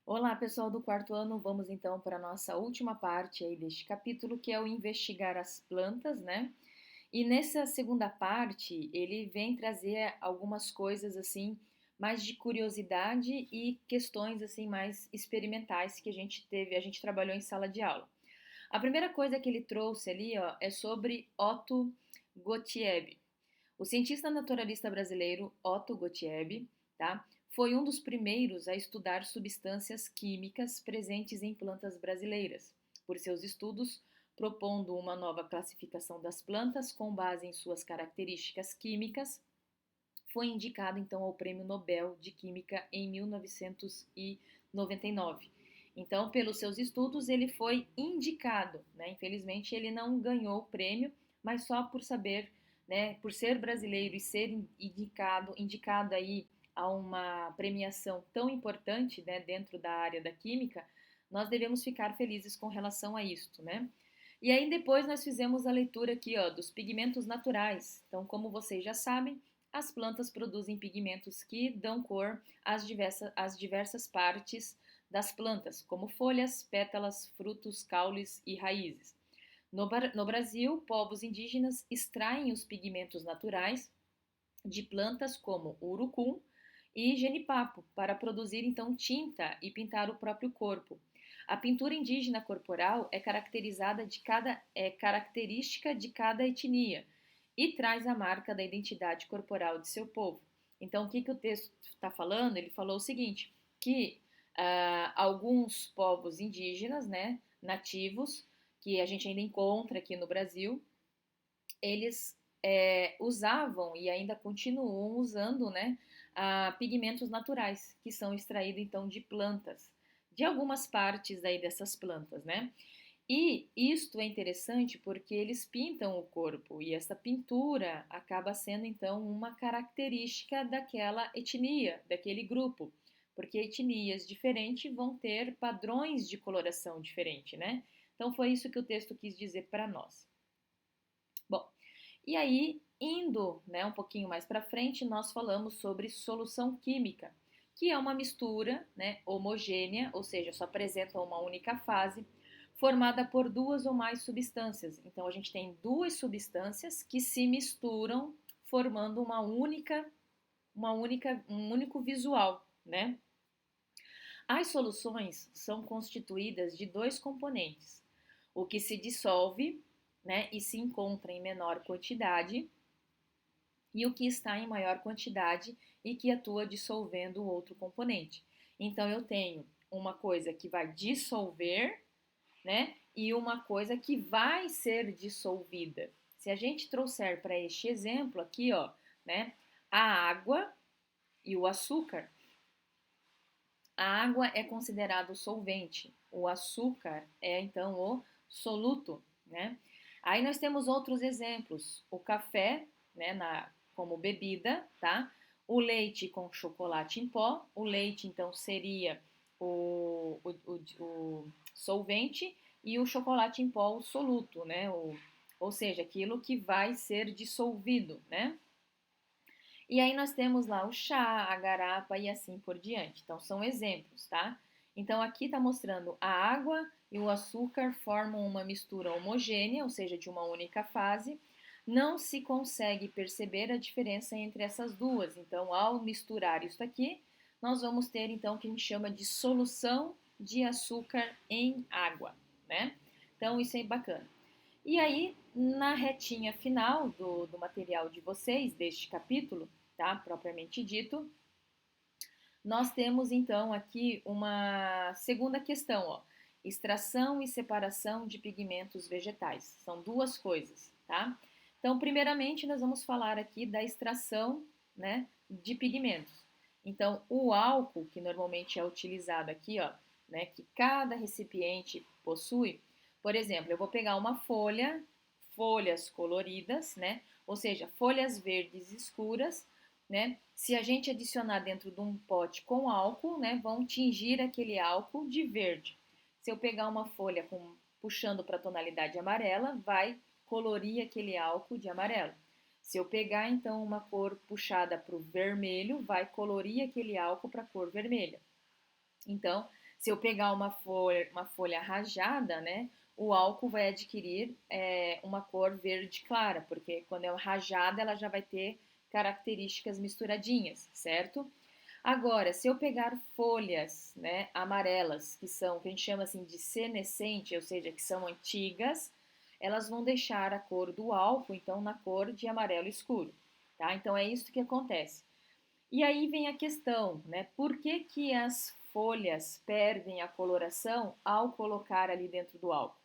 Olá, pessoal do quarto ano. Vamos então para a nossa última parte aí deste capítulo, que é o investigar as plantas, né? E nessa segunda parte, ele vem trazer algumas coisas assim, mais de curiosidade e questões assim mais experimentais que a gente trabalhou em sala de aula. A primeira coisa que ele trouxe ali, ó, é sobre Otto Gottlieb. O cientista naturalista brasileiro Otto Gottlieb, tá, foi um dos primeiros a estudar substâncias químicas presentes em plantas brasileiras. Por seus estudos, propondo uma nova classificação das plantas com base em suas características químicas, foi indicado então ao Prêmio Nobel de Química em 1999. Então, pelos seus estudos, ele foi indicado, né? Infelizmente, ele não ganhou o prêmio, mas só por saber, né, por ser brasileiro e ser indicado aí a uma premiação tão importante, né, dentro da área da química, nós devemos ficar felizes com relação a isto, né? E aí depois nós fizemos a leitura aqui, ó, dos pigmentos naturais. Então, como vocês já sabem, as plantas produzem pigmentos que dão cor às diversas partes das plantas, como folhas, pétalas, frutos, caules e raízes. No Brasil, povos indígenas extraem os pigmentos naturais de plantas como o urucum e genipapo para produzir então tinta e pintar o próprio corpo. A pintura indígena corporal é característica de cada etnia e traz a marca da identidade corporal de seu povo. Então, o que, que o texto está falando? Ele falou o seguinte, que alguns povos indígenas, né, nativos, que a gente ainda encontra aqui no Brasil, eles usavam e ainda continuam usando, né, pigmentos naturais, que são extraídos então de plantas, de algumas partes aí dessas plantas, né? E isto é interessante porque eles pintam o corpo e essa pintura acaba sendo então uma característica daquela etnia, daquele grupo, porque etnias diferentes vão ter padrões de coloração diferente, né? Então foi isso que o texto quis dizer para nós. Bom, e aí, indo, né, um pouquinho mais para frente, nós falamos sobre solução química, que é uma mistura, né, homogênea, ou seja, só apresenta uma única fase, formada por duas ou mais substâncias. Então, a gente tem duas substâncias que se misturam, formando um único visual, né? As soluções são constituídas de dois componentes: o que se dissolve, né, e se encontra em menor quantidade, e o que está em maior quantidade e que atua dissolvendo o outro componente. Então eu tenho uma coisa que vai dissolver, né, e uma coisa que vai ser dissolvida. Se a gente trouxer para este exemplo aqui, ó, né, a água e o açúcar, a água é considerado solvente, o açúcar é então o soluto, né? Aí nós temos outros exemplos, o café, né, como bebida, tá? O leite com chocolate em pó, o leite então seria o solvente e o chocolate em pó o soluto, né? Ou seja, aquilo que vai ser dissolvido, né? E aí nós temos lá o chá, a garapa e assim por diante. Então são exemplos, tá? Então aqui está mostrando a água e o açúcar formam uma mistura homogênea, ou seja, de uma única fase. Não se consegue perceber a diferença entre essas duas. Então, ao misturar isso aqui, nós vamos ter então o que a gente chama de solução de açúcar em água, né? Então isso é bacana. E aí, na retinha final do material de vocês, deste capítulo, tá? Propriamente dito, nós temos então aqui uma segunda questão, ó. Extração e separação de pigmentos vegetais. São duas coisas, tá? Então, primeiramente, nós vamos falar aqui da extração, né, de pigmentos. Então, o álcool, que normalmente é utilizado aqui, ó, né, que cada recipiente possui, por exemplo, eu vou pegar uma folha, folhas coloridas, né, ou seja, folhas verdes escuras, né? Se a gente adicionar dentro de um pote com álcool, né, vão tingir aquele álcool de verde. Se eu pegar uma folha puxando para a tonalidade amarela, vai colorir aquele álcool de amarelo. Se eu pegar então uma cor puxada para o vermelho, vai colorir aquele álcool para a cor vermelha. Então, Se eu pegar uma folha rajada, né, o álcool vai adquirir uma cor verde clara, porque quando é rajada ela já vai ter características misturadinhas, certo? Agora, se eu pegar folhas, né, amarelas, que a gente chama assim de senescente, ou seja, que são antigas, elas vão deixar a cor do álcool, então, na cor de amarelo escuro, tá? Então, é isso que acontece. E aí vem a questão, né? Por que que as folhas perdem a coloração ao colocar ali dentro do álcool?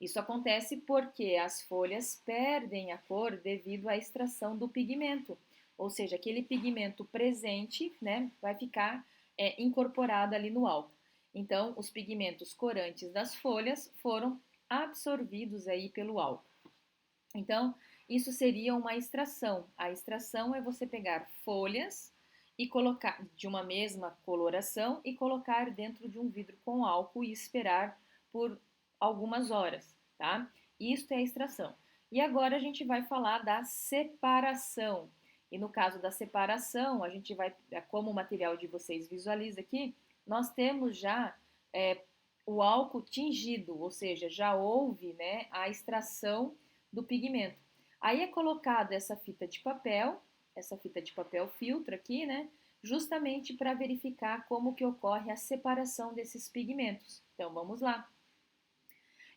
Isso acontece porque as folhas perdem a cor devido à extração do pigmento, ou seja, aquele pigmento presente, né, vai ficar incorporado ali no álcool. Então, os pigmentos corantes das folhas foram absorvidos aí pelo álcool. Então, isso seria uma extração. A extração é você pegar folhas e colocar de uma mesma coloração e colocar dentro de um vidro com álcool e esperar por algumas horas, tá? Isso é a extração. E agora a gente vai falar da separação. E no caso da separação, a gente vai, como o material de vocês visualiza aqui, nós temos já é, o álcool tingido, ou seja, já houve, né, a extração do pigmento. Aí é colocado essa fita de papel filtro aqui, né? Justamente para verificar como que ocorre a separação desses pigmentos. Então vamos lá.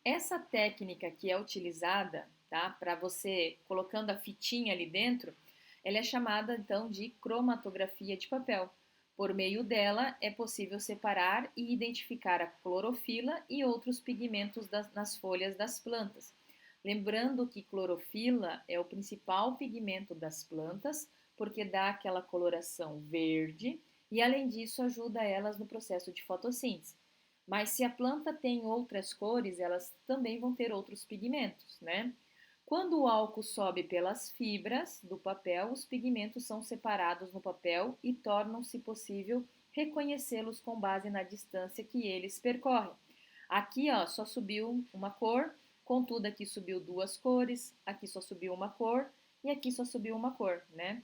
Essa técnica que é utilizada, tá? Para você colocando a fitinha ali dentro, ela é chamada então de cromatografia de papel. Por meio dela é possível separar e identificar a clorofila e outros pigmentos nas folhas das plantas. Lembrando que clorofila é o principal pigmento das plantas, porque dá aquela coloração verde e, além disso, ajuda elas no processo de fotossíntese. Mas se a planta tem outras cores, elas também vão ter outros pigmentos, né? Quando o álcool sobe pelas fibras do papel, os pigmentos são separados no papel e tornam-se possível reconhecê-los com base na distância que eles percorrem. Aqui, ó, só subiu uma cor, contudo aqui subiu duas cores, aqui só subiu uma cor e aqui só subiu uma cor, né?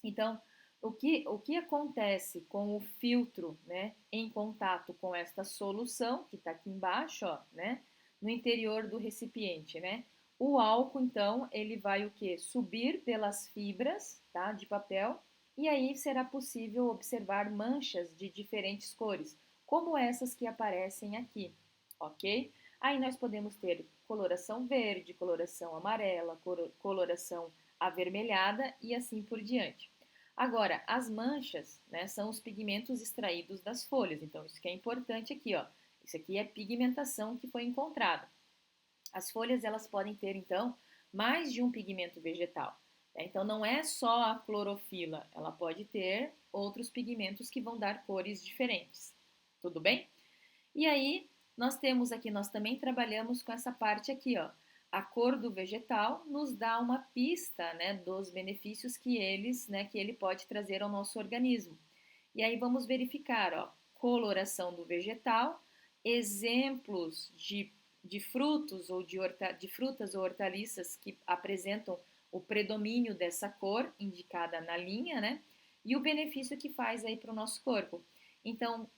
Então, o que acontece com o filtro, né, em contato com esta solução, que está aqui embaixo, ó, né, no interior do recipiente, né? O álcool, então, ele vai o quê? Subir pelas fibras, tá, de papel, e aí será possível observar manchas de diferentes cores, como essas que aparecem aqui, ok? Aí nós podemos ter coloração verde, coloração amarela, coloração avermelhada e assim por diante. Agora, as manchas, né, são os pigmentos extraídos das folhas. Então, isso que é importante aqui, ó. Isso aqui é pigmentação que foi encontrada. As folhas, elas podem ter, então, mais de um pigmento vegetal, né? Então, não é só a clorofila, ela pode ter outros pigmentos que vão dar cores diferentes. Tudo bem? E aí, nós também trabalhamos com essa parte aqui, ó. A cor do vegetal nos dá uma pista, né, dos benefícios que ele pode trazer ao nosso organismo. E aí vamos verificar, ó, coloração do vegetal, exemplos de frutos ou de frutas ou hortaliças que apresentam o predomínio dessa cor indicada na linha, né? E o benefício que faz aí para o nosso corpo. Então,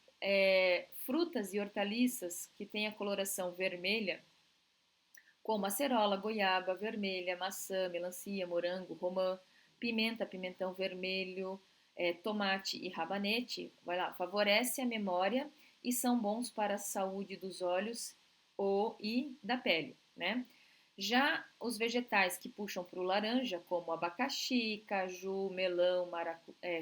frutas e hortaliças que têm a coloração vermelha, como acerola, goiaba vermelha, maçã, melancia, morango, romã, pimenta, pimentão vermelho, tomate e rabanete, vai lá, favorece a memória e são bons para a saúde dos olhos e da pele, né? Já os vegetais que puxam para o laranja, como abacaxi, caju, melão,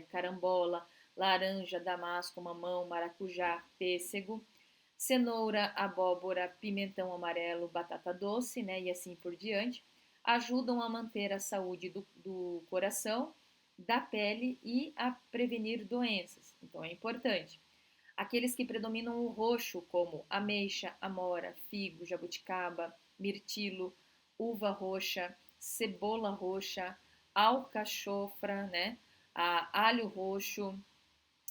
carambola, laranja, damasco, mamão, maracujá, pêssego, cenoura, abóbora, pimentão amarelo, batata doce, né, e assim por diante, ajudam a manter a saúde do coração, da pele e a prevenir doenças. Então é importante. Aqueles que predominam o roxo, como ameixa, amora, figo, jabuticaba, mirtilo, uva roxa, cebola roxa, alcachofra, né, alho roxo,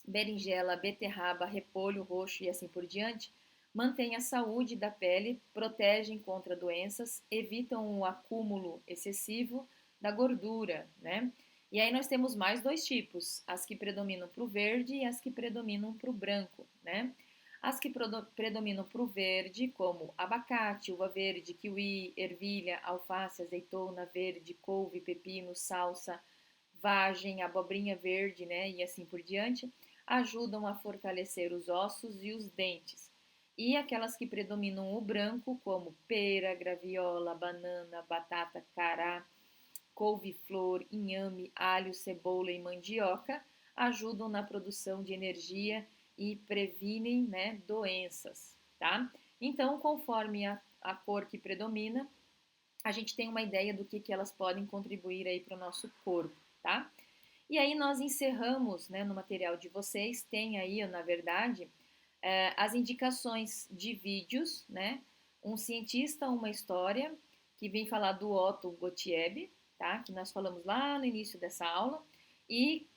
berinjela, beterraba, repolho roxo e assim por diante, mantêm a saúde da pele, protegem contra doenças, evitam o acúmulo excessivo da gordura, né? E aí nós temos mais dois tipos, as que predominam para o verde e as que predominam para o branco, né? As que predominam para o verde, como abacate, uva verde, kiwi, ervilha, alface, azeitona verde, couve, pepino, salsa, vagem, abobrinha verde, né, e assim por diante, ajudam a fortalecer os ossos e os dentes. E aquelas que predominam o branco, como pera, graviola, banana, batata, cará, couve-flor, inhame, alho, cebola e mandioca, ajudam na produção de energia e previnem, né, doenças, tá? Então, conforme a cor que predomina, a gente tem uma ideia do que elas podem contribuir aí para o nosso corpo, tá? E aí nós encerramos, né, no material de vocês, tem aí, na verdade, as indicações de vídeos, né? Um cientista, uma história, que vem falar do Otto Gottlieb, tá? Que nós falamos lá no início dessa aula, e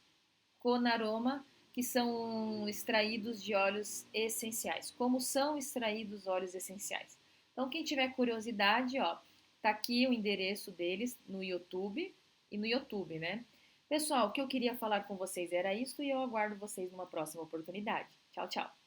Conaroma, que são extraídos de óleos essenciais. Como são extraídos óleos essenciais? Então, quem tiver curiosidade, ó, tá aqui o endereço deles no YouTube e no YouTube, né? Pessoal, o que eu queria falar com vocês era isso e eu aguardo vocês numa próxima oportunidade. Tchau, tchau.